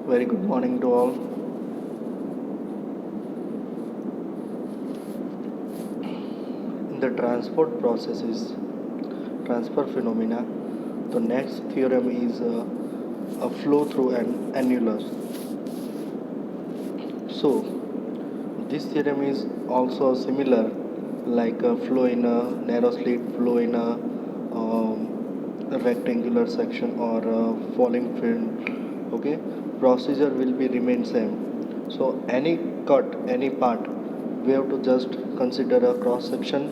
Very good morning to all. In the transport processes, transfer phenomena, the next theorem is a flow through an annulus. So, this theorem is also similar like a flow in a narrow slit, flow in a rectangular section or a falling film. Okay, procedure will be remain same. So any cut, any part, we have to just consider a cross section,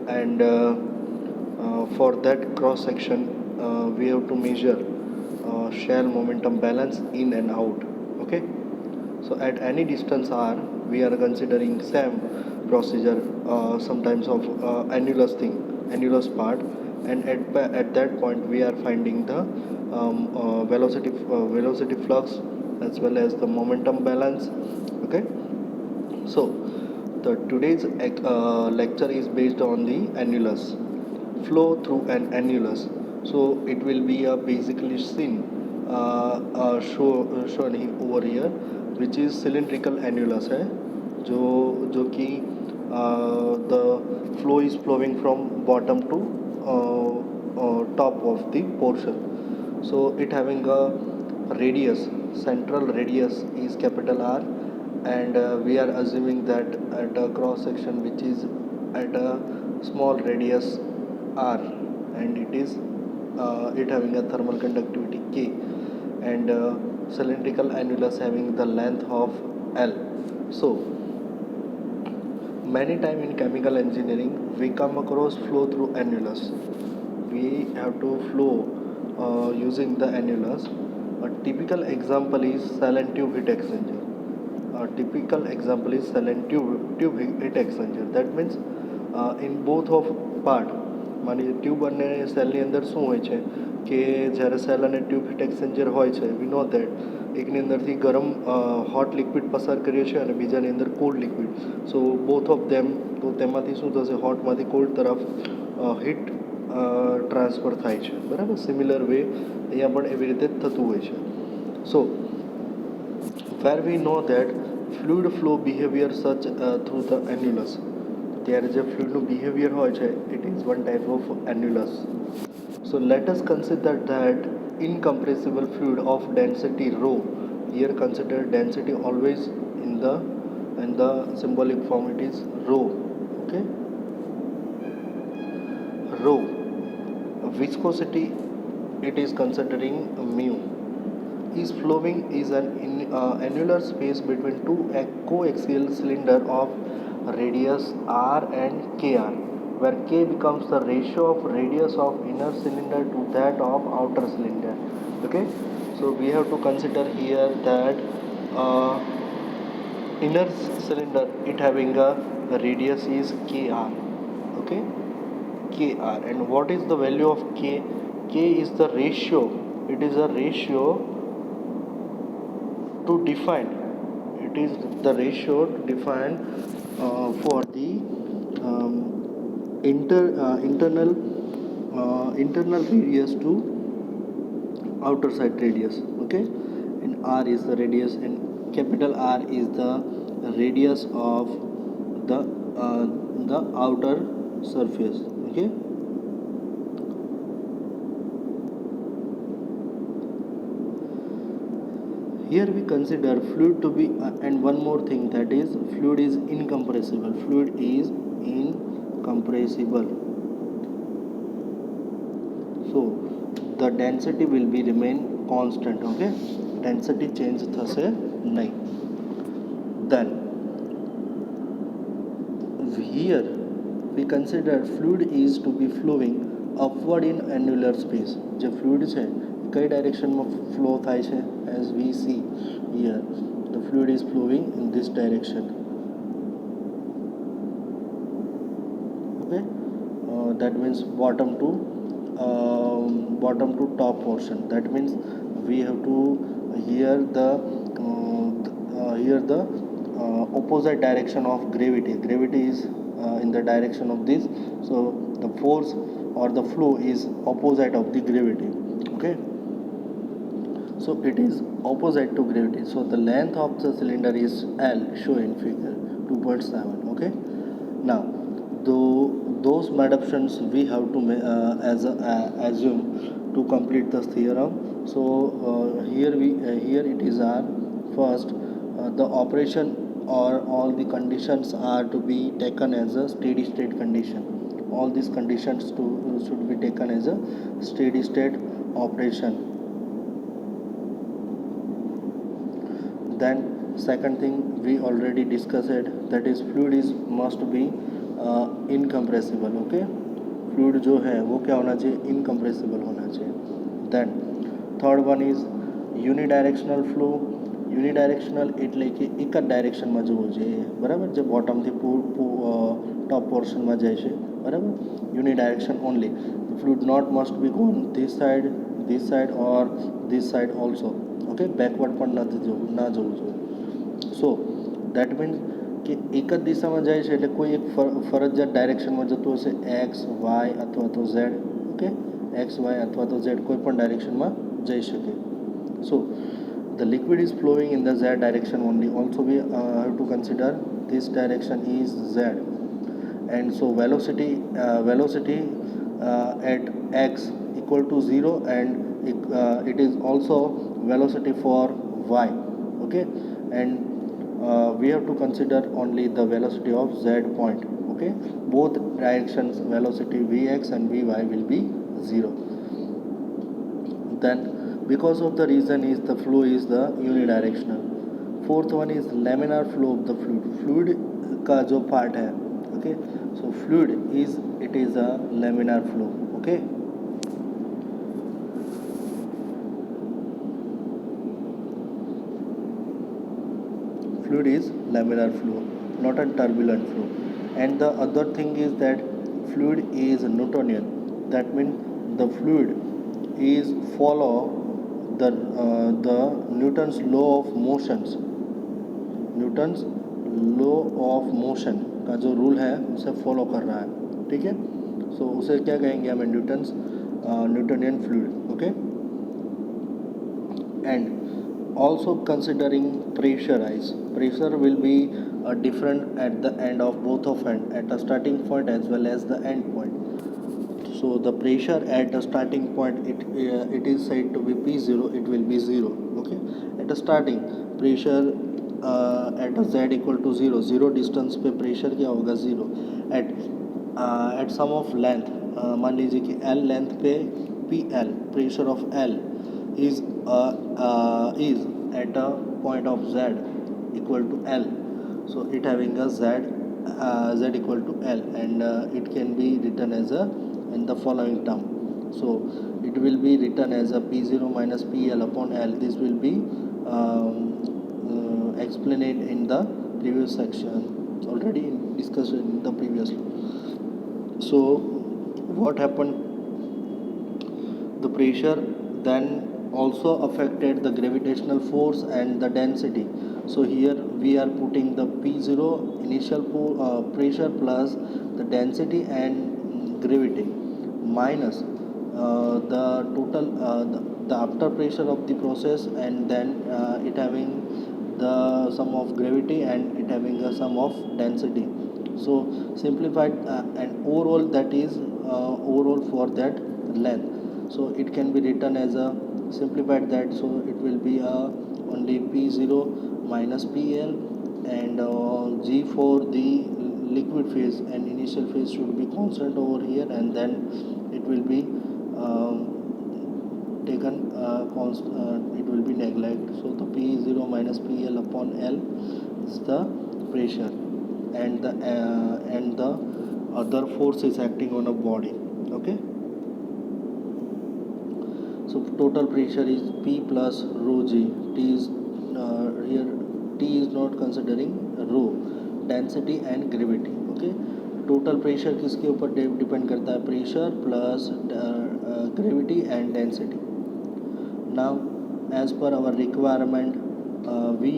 and for that cross section we have to measure shell momentum balance in and out. Okay, so at any distance r, we are considering same procedure, sometimes of annulus thing, annulus part, and at that point we are finding the velocity flux as well as the momentum balance. Okay, so the today's lecture is based on the annulus, flow through an annulus. So it will be a basically seen shown over here, which is cylindrical annulus है, जो कि the flow is flowing from bottom to top of the portion. So it having a radius, central radius is capital R, and we are assuming that at a cross section which is at a small radius r, and it having a thermal conductivity K, and cylindrical annulus having the length of L. So many time in chemical engineering we come across flow through annulus. We have to flow using the annulus. A typical example is cell and tube heat exchanger. A typical example is cell and tube heat exchanger. That means in both of part, માની tube અને સેલની અંદર શું હોય છે કે જ્યારે cell અને ટ્યુબ હીટ એક્સચેન્જર હોય છે, વી નો દેટ એકની અંદરથી ગરમ હોટ લિક્વિડ પસાર કરીએ છીએ અને બીજાની અંદર cold liquid. So both of them, તો તેમાંથી શું થશે, હોટમાંથી કોલ્ડ તરફ હીટ ટ્રાન્સફર થાય છે. બરાબર, સિમિલર વે અહીંયા પણ એવી રીતે જ થતું હોય છે. સો where we know that fluid flow behavior such through the annulus, ત્યારે જે ફ્લુઇડનું બિહેવિયર હોય છે, it is one type of annulus. So let us consider that incompressible fluid of density rho. Here consider density always in the symbolic form, it is rho. Okay, rho. Viscosity, it is considering mu, is flowing is an annular space between two coaxial cylinder of radius r and kr, where k becomes the ratio of radius of inner cylinder to that of outer cylinder. Okay, so we have to consider here that inner cylinder, it having a radius is kr. Okay, kr, and what is the value of k? K is the ratio, it is a ratio to define, it is the ratio to define for the internal radius to outer side radius. Okay, and r is the radius, and capital R is the radius of the outer surface. Okay, here we consider fluid to be and one more thing, that is fluid is incompressible. Fluid is incompressible, so the density will be remain constant. Okay, density change થશે નહીં. Then here we consider fluid is to be flowing upward in annular space. જે fluid છે કઈ ડાયરેક્શનમાં flow થાય છે, as we see here the fluid is flowing in this direction. Okay, that means bottom to top portion. That means we have to here the opposite direction of gravity. Gravity is in the direction of this, so the force or the flow is opposite of the gravity. Okay, so it is opposite to gravity. So the length of the cylinder is L, shown in figure 2.7. Okay. Now, those adaptations we have to assume to complete the theorem. So here it is our first, the operation or all the conditions are to be taken as a steady state condition. All these conditions should be taken as a steady state operation. Then second thing we already discussed it, that is fluid is must be incompressible. Okay, fluid जो है वो क्या होना चाहिए, incompressible होना चाहिए. Then third one is unidirectional flow. Unidirectional એટલે કે એક જ ડાયરેક્શનમાં જવું જોઈએ, બરાબર, જે બોટમથી ટોપ પોર્શનમાં જાય છે, બરાબર, unidirection only. Fluid not must be gone this side or this side also. Okay, backward પણ ના જવું જોઈએ. સો દેટ મીન્સ કે એક જ દિશામાં જાય છે એટલે કોઈ એક ફરજિયાત ડાયરેક્શનમાં જતું હશે, એક્સ વાય અથવા તો ઝેડ. ઓકે, એક્સ વાય અથવા તો ઝેડ કોઈ પણ ડાયરેક્શનમાં જઈ શકે. સો the liquid is flowing in the z direction only. Also we have to consider this direction is z, and so velocity at x equal to 0, and it is also velocity for y. Okay, and we have to consider only the velocity of z point. Okay, both directions velocity vx and vy will be 0. Then because of the reason is the flow is the unidirectional. Fourth one is laminar flow of the fluid. Fluid का जो part है, okay, so fluid is a laminar flow. Okay, fluid is laminar flow, not a turbulent flow. And the other thing is that fluid is Newtonian. That means the fluid is follow the Newton's law of motions. Newton's law of motion का जो rule है उसे follow कर रहा है. ठीक है, सो उसे क्या कहेंगे हमें, Newtonian fluid. Okay, and also considering pressure will be different at the end of both of end, at the starting point as well as the end point. So the pressure at the starting point, it is said to be P0, it will be 0. Okay, at the starting pressure at z equal to 0 distance पे pressure क्या होगा, 0. At some of length, मान लीजिए कि L length पे PL, pressure of L is at a point of z equal to L. So it having a z equal to L, and it can be written as in the following term. So it will be written as a P0 minus PL upon L. This will be explained in the previous section, already discussed in the previously. So what happened, the pressure then also affected the gravitational force and the density. So here we are putting the P0 initial pressure plus the density and gravity minus the total the after pressure of the process, and then it having the sum of gravity and it having a sum of density. So simplified and overall, that is overall for that length. So it can be written as a simplified that, so it will be only P0 minus PL, and G for the liquid phase and initial phase should be constant over here, and then it will be taken it will be neglect. So the P0 minus PL upon L is the pressure, and the other force is acting on a body. Okay, so total pressure is P plus rho G. T is here T is not considering rho, density and gravity. Okay, total pressure किसके ऊपर depend करता है, pressure plus gravity and density. Now as per our requirement we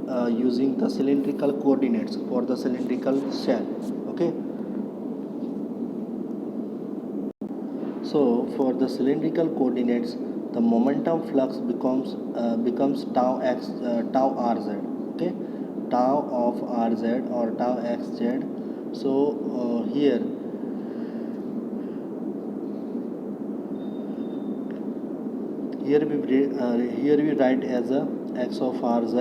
using the cylindrical coordinates for the cylindrical shell. Okay, so for the cylindrical coordinates, the momentum flux becomes tau x tau rz. Okay, tau of rz or tau xz. So here we write as a x of rz.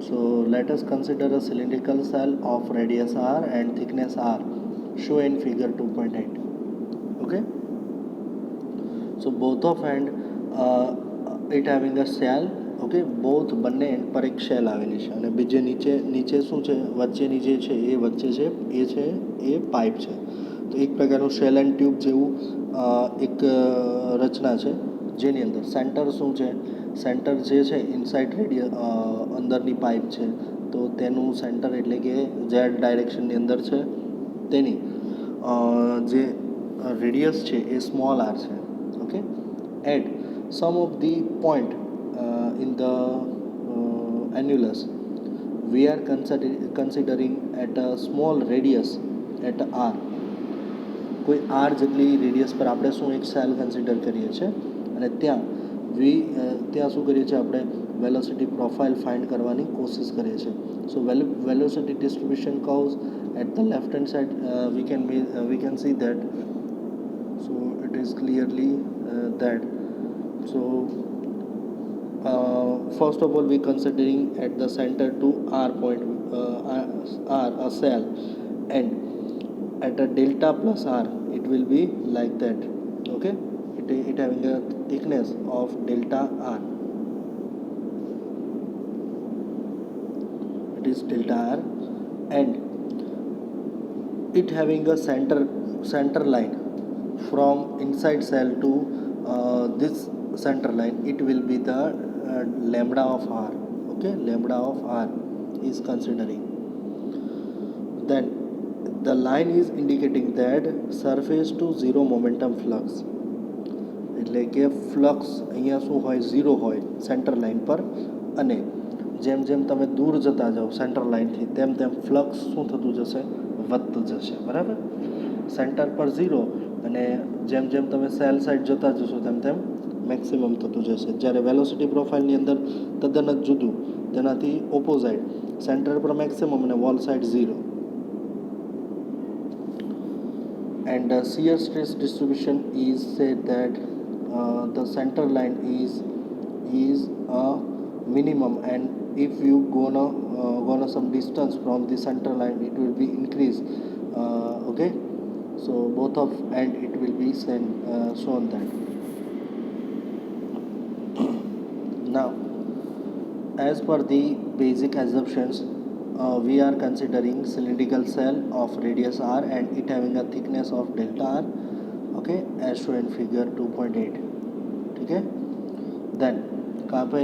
So let us consider a cylindrical cell of radius r and thickness r, shown in figure 2.8. Okay, so both of end it having a shell. Okay, both બંને and પર એક shell આવેલી છે અને બીજે નીચે નીચે શું છે, વચ્ચેની જે છે એ વચ્ચે છે એ પાઇપ છે. તો એક પ્રકારનું શેલ એન્ડ ટ્યુબ જેવું એક રચના છે, જેની અંદર સેન્ટર શું છે, સેન્ટર જે છે ઇનસાઇડ અંદરની પાઇપ છે, તો તેનું સેન્ટર એટલે કે ઝેડ ડાયરેક્શનની અંદર છે. તેની જે રેડિયસ છે એ સ્મોલ આર છે. Okay, at some of the point in the annulus we are considering at a small radius at r. કોઈ r જેટલી રેડિયસ પર આપણે શું એક સેલ કન્સિડર કરીએ છીએ અને ત્યાં શું કરીએ છીએ, આપણે વેલોસિટી પ્રોફાઇલ ફાઇન્ડ કરવાની કોશિશ કરીએ છીએ. So velocity distribution curves at the left hand side we can see that. So it is clearly that. So first of all we considering at the center to r point r a cell, and at a delta plus r it will be like that. Okay, it having a thickness of delta r, it is delta r, and it having a center line from inside cell to this center line, it will be the lambda of r. Okay, lambda of r is considering. Then the line is indicating that surface to zero momentum flux, એટલે કે flux અહીંયા શું હોય, zero હોય centre line પર, અને જેમ જેમ તમે દૂર જતા જાઓ સેન્ટર લાઇનથી તેમ તેમ ફ્લક્સ શું થતું જશે, વધતું જશે. બરાબર, સેન્ટર પર ઝીરો અને જેમ જેમ તમે સેલ સાઇડ જતા જશો તેમ તેમ મેક્સિમમ થતું જશે. જ્યારે વેલોસિટી પ્રોફાઇલની અંદર તદ્દન જ જુદું, તેનાથી ઓપોઝાઇટ, સેન્ટર પર મેક્સિમમ અને wall side zero. And the shear stress distribution is said that the center line is a minimum, and if you gonna some distance from the center line it will be increased. Okay, so both of and it will be shown that. Now as per the basic assumptions, we are considering cylindrical cell of radius r and it having a thickness of delta r. Okay, as shown in figure 2.8. ठीक है, then कहाँ पे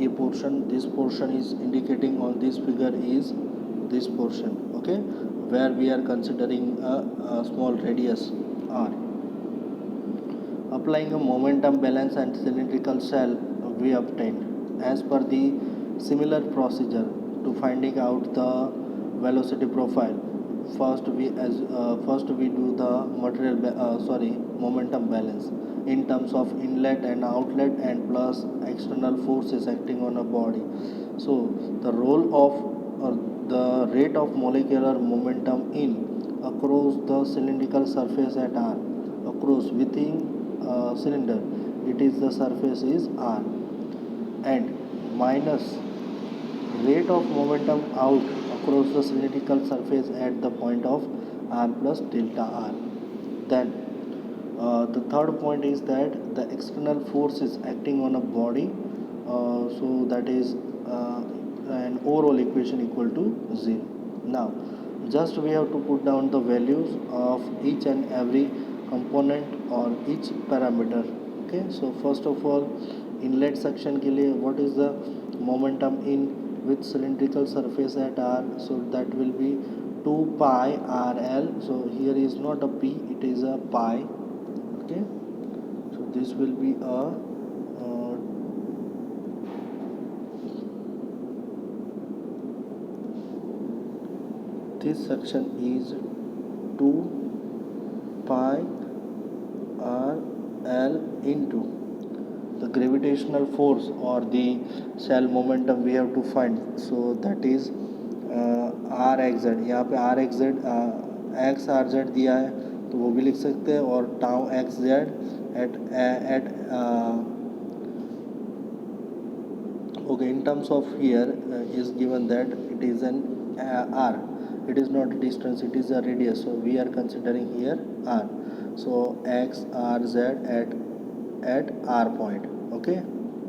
ये portion, this portion is indicating on this figure is this portion. Okay, where we are considering a small radius r. Applying a momentum balance and cylindrical cell we obtained as per the similar procedure to finding out the velocity profile. First we do the momentum balance in terms of inlet and outlet and plus external forces acting on a body. So the role of the rate of molecular momentum in across the cylindrical surface at r, across within cylinder, it is the surface is r, and minus rate of momentum out across the cylindrical surface at the point of r plus delta r. Then the third point is that the external force is acting on a body, so that is an overall equation equal to 0. Now just we have to put down the values of each and every component or each parameter. Okay, so first of all inlet section के लिए what is the momentum in with cylindrical surface at r, so that will be 2 pi rl. So here is not a p, it is a pi. Okay, so this will be a this section is 2 pi r l into the gravitational force or the shell momentum we have to find. So that is R X Z. यहाँ पे R X Z X R Z दिया है तो वो भी लिख सकते हैं, और tau X Z at okay, in terms of here is given that it is an r, it is not a distance, it is a radius, so we are considering here r. So x r z at r point. Okay,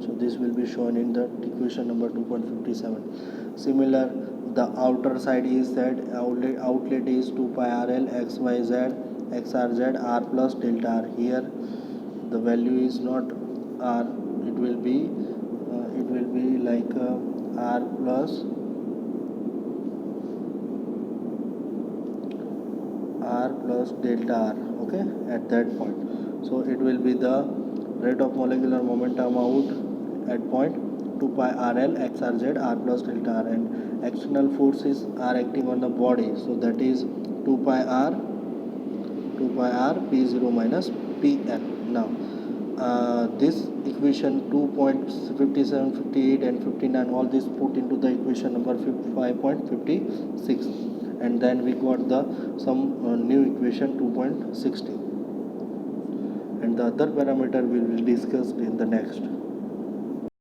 so this will be shown in the equation number 2.57. Similar, the outer side is that outlet is 2 pi rl x y z x r z r plus delta r. Here the value is not r, it will be like r plus delta r. Okay, at that point, so it will be the rate of molecular momentum out at point 2 pi rl x r z r plus delta r, and external forces are acting on the body, so that is 2 pi r p0 minus pn. Now this equation 2.57, 58 and 59, all this put into the equation number 5.56, and then we got the some new equation 2.60, and the other parameter we will discuss in the next.